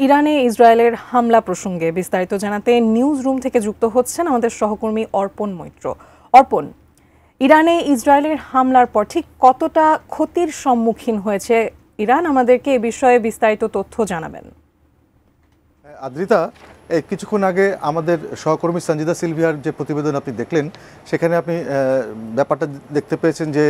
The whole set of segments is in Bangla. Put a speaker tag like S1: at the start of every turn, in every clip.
S1: ইরানে ইসরায়েলের হামলা প্রসঙ্গে বিস্তারিত জানাতে নিউজ রুম থেকে যুক্ত হচ্ছেন আমাদের সহকর্মী অর্পণ মৈত্র। অর্পণ, ইরানে ইসরায়েলের হামলার পর ঠিক কতটা ক্ষতির সম্মুখীন হয়েছে ইরান, আমাদেরকে এ বিষয়ে বিস্তারিত তথ্য জানাবেন।
S2: আদ্রিতা, কিছুক্ষণ আগে আমাদের সহকর্মী সঞ্জিদা সিলভিয়ার যে প্রতিবেদন আপনি দেখলেন, সেখানে আপনি ব্যাপারটা দেখতে পেয়েছেন যে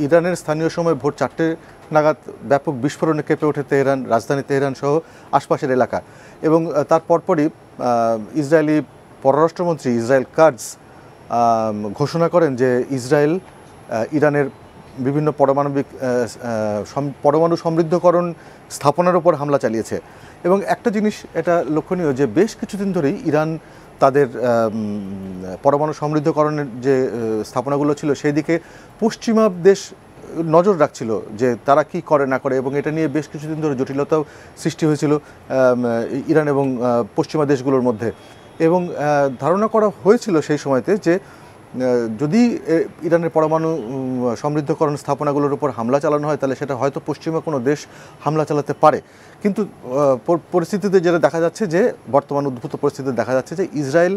S2: ইরানের স্থানীয় সময় ভোর 4টে নাগাদ ব্যাপক বিস্ফোরণে কেঁপে ওঠে তেহরান, রাজধানী তেহরান সহ আশপাশের এলাকা। এবং তার পরপরই ইসরায়েলি পররাষ্ট্রমন্ত্রী ইসরায়েল কাটজ ঘোষণা করেন যে ইসরায়েল ইরানের বিভিন্ন পরমাণু সমৃদ্ধকরণ স্থাপনার উপর হামলা চালিয়েছে। এবং একটা জিনিস এটা লক্ষণীয় যে বেশ কিছুদিন ধরেই ইরান তাদের পরমাণু সমৃদ্ধকরণের যে স্থাপনাগুলো ছিল সেই দিকে পশ্চিমা দেশ নজর রাখছিল যে তারা কি করে না করে, এবং এটা নিয়ে বেশ কিছুদিন ধরে জটিলতাও সৃষ্টি হয়েছিল ইরান এবং পশ্চিমা দেশগুলোর মধ্যে। এবং ধারণা করা হয়েছিল সেই সময়তে যে যদি ইরানের পরমাণু সমৃদ্ধকরণ স্থাপনাগুলোর উপর হামলা চালানো হয় তাহলে সেটা হয়তো পশ্চিমা কোনো দেশ হামলা চালাতে পারে। কিন্তু পরিস্থিতিতে যেটা দেখা যাচ্ছে যে বর্তমান উদ্ভূত পরিস্থিতিতে দেখা যাচ্ছে যে ইসরায়েল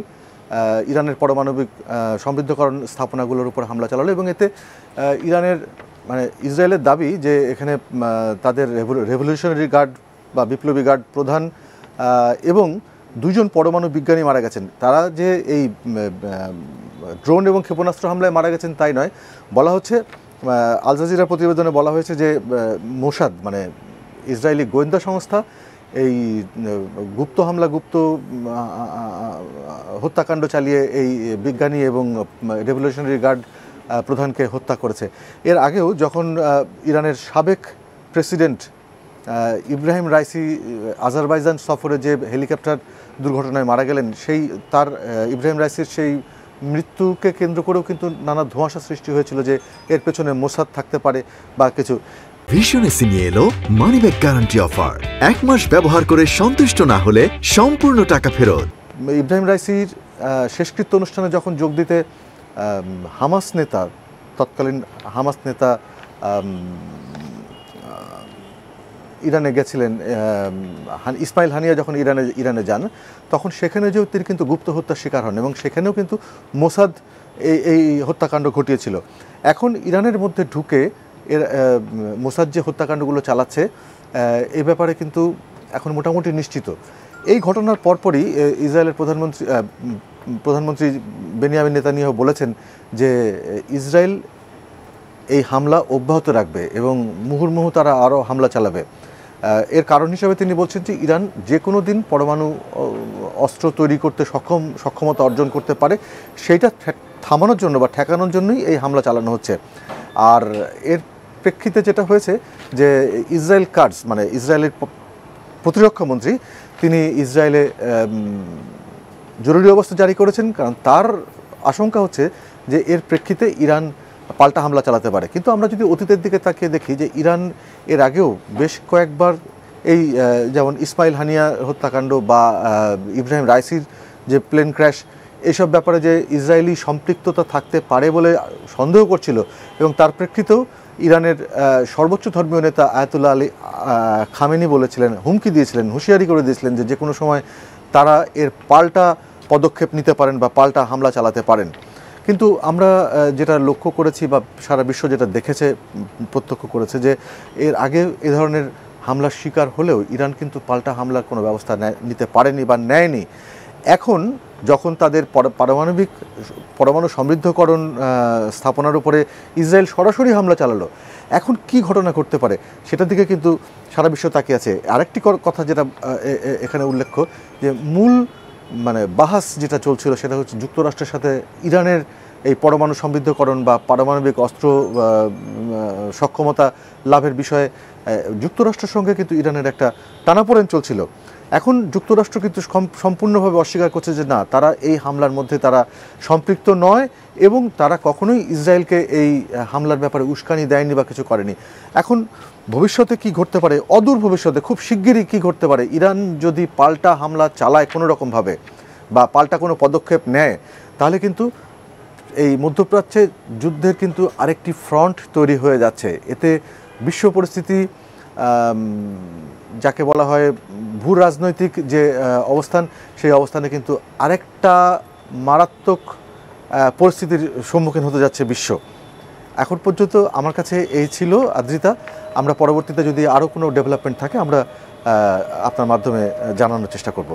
S2: ইরানের পারমাণবিক সমৃদ্ধকরণ স্থাপনাগুলোর উপর হামলা চালালো, এবং এতে ইসরায়েলের দাবি যে এখানে তাদের রেভলিউশনারি গার্ড বা বিপ্লবী গার্ড প্রধান এবং 2জন পরমাণু বিজ্ঞানী মারা গেছেন। তারা যে এই ড্রোন এবং ক্ষেপণাস্ত্র হামলায় মারা গেছেন তাই নয়, বলা হচ্ছে আল জাজিরা প্রতিবেদনে বলা হয়েছে যে মোসাদ ইসরায়েলি গোয়েন্দা সংস্থা এই গুপ্ত হত্যাকাণ্ড চালিয়ে এই বিজ্ঞানী এবং রেভলিউশনারি গার্ড প্রধানকে হত্যা করেছে। এর আগেও যখন ইরানের সাবেক প্রেসিডেন্ট ইব্রাহিম রাইসি আজারবাইজান সফরে যে হেলিকপ্টার দুর্ঘটনায় মারা গেলেন, ইব্রাহিম রাইসির সেই মৃত্যুকে কেন্দ্র করেও কিন্তু নানা ধোঁয়াশা সৃষ্টি হয়েছিল যে এর পেছনে মোসাদ থাকতে পারে বা কিছু।
S3: ভীষণ এসে নিয়ে এলো মানিব্যাগ গ্যারান্টি অফার। 1 মাস ব্যবহার করে সন্তুষ্ট না হলে সম্পূর্ণ টাকা ফেরত।
S2: ইব্রাহিম রাইসির শেষকৃত্য অনুষ্ঠানে যখন যোগ দিতে তৎকালীন হামাস নেতা ইরানে গেছিলেন, ইসমাইল হানিয়া যখন ইরানে যান, তখন সেখানে যেও তিনি কিন্তু গুপ্ত হত্যার শিকার হন, এবং সেখানেও কিন্তু মোসাদ এই হত্যাকাণ্ড ঘটিয়েছিল। এখন ইরানের মধ্যে ঢুকে মোসাদ যে হত্যাকাণ্ডগুলো চালাচ্ছে এই ব্যাপারে কিন্তু এখন মোটামুটি নিশ্চিত। এই ঘটনার পরপরই ইসরায়েলের প্রধানমন্ত্রী বেনিয়ামিন নেতানিয়াহু বলেছেন যে ইসরায়েল এই হামলা অব্যাহত রাখবে এবং মুহুর্মুহু তারা আরও হামলা চালাবে। এর কারণ হিসেবে তিনি বলছেন যে ইরান যে কোনো দিন পরমাণু অস্ত্র তৈরি করতে সক্ষমতা অর্জন করতে পারে, সেইটা থামানোর জন্য বা ঠেকানোর জন্যই এই হামলা চালানো হচ্ছে। আর এর প্রেক্ষিতে যেটা হয়েছে যে ইসরায়েল কাটজ ইসরায়েলের প্রতিরক্ষা মন্ত্রী তিনি ইসরায়েলে জরুরি অবস্থা জারি করেছেন, কারণ তার আশঙ্কা হচ্ছে যে এর প্রেক্ষিতে ইরান পাল্টা হামলা চালাতে পারে। কিন্তু আমরা যদি অতীতের দিকে তাকিয়ে দেখি যে ইরান এর আগেও বেশ কয়েকবার এই যেমন ইসমাইল হানিয়া হত্যাকাণ্ড বা ইব্রাহিম রাইসির যে প্লেন ক্র্যাশ, এইসব ব্যাপারে যে ইসরায়েলি সম্পৃক্ততা থাকতে পারে বলে সন্দেহ করছিল, এবং তার প্রেক্ষিতেও ইরানের সর্বোচ্চ ধর্মীয় নেতা আয়াতুল্লাহ আলী খামেনি বলেছিলেন, হুমকি দিয়েছিলেন, হুঁশিয়ারি করে দিয়েছিলেন যে কোনো সময় তারা এর পাল্টা পদক্ষেপ নিতে পারেন বা পাল্টা হামলা চালাতে পারেন। কিন্তু আমরা যেটা লক্ষ্য করেছি বা সারা বিশ্ব যেটা দেখেছে, প্রত্যক্ষ করেছে যে এর আগে এ ধরনের হামলার শিকার হলেও ইরান কিন্তু পাল্টা হামলার কোনো ব্যবস্থা নিতে পারেনি বা নেয়নি। এখন যখন তাদের পরমাণু সমৃদ্ধকরণ স্থাপনার উপরে ইসরায়েল সরাসরি হামলা চালালো, এখন কি ঘটনা ঘটতে পারে সেটার দিকে কিন্তু সারা বিশ্ব তাকিয়ে আছে। আরেকটি কথা যেটা এখানে উল্লেখ্য যে মূল বাহাস যেটা চলছিল সেটা হচ্ছে যুক্তরাষ্ট্রের সাথে ইরানের এই পরমাণু সমৃদ্ধকরণ বা পারমাণবিক অস্ত্র সক্ষমতা লাভের বিষয়ে যুক্তরাষ্ট্রের সঙ্গে কিন্তু ইরানের একটা টানাপোড়েন চলছিল। এখন যুক্তরাষ্ট্র কিন্তু সম্পূর্ণভাবে অস্বীকার করছে যে না, তারা এই হামলার মধ্যে তারা সম্পৃক্ত নয় এবং তারা কখনোই ইসরায়েলকে এই হামলার ব্যাপারে উস্কানি দেয়নি বা কিছু করেনি। এখন ভবিষ্যতে কি ঘটতে পারে, অদূর ভবিষ্যতে খুব শিগগিরই কি ঘটতে পারে, ইরান যদি পাল্টা হামলা চালায় কোনো রকমভাবে বা পাল্টা কোনো পদক্ষেপ নেয়, তাহলে কিন্তু এই মধ্যপ্রাচ্যে যুদ্ধের কিন্তু আরেকটি ফ্রন্ট তৈরি হয়ে যাচ্ছে। এতে বিশ্ব পরিস্থিতি যাকে বলা হয় ভূ রাজনৈতিক যে অবস্থান, সেই অবস্থানে কিন্তু আরেকটা মারাত্মক পরিস্থিতির সম্মুখীন হতে যাচ্ছে বিশ্ব। এখন পর্যন্ত আমার কাছে এই ছিল আদ্রিতা। আমরা পরবর্তীতে যদি আরও কোনো ডেভেলপমেন্ট থাকে আমরা আপনার মাধ্যমে জানানোর চেষ্টা করব।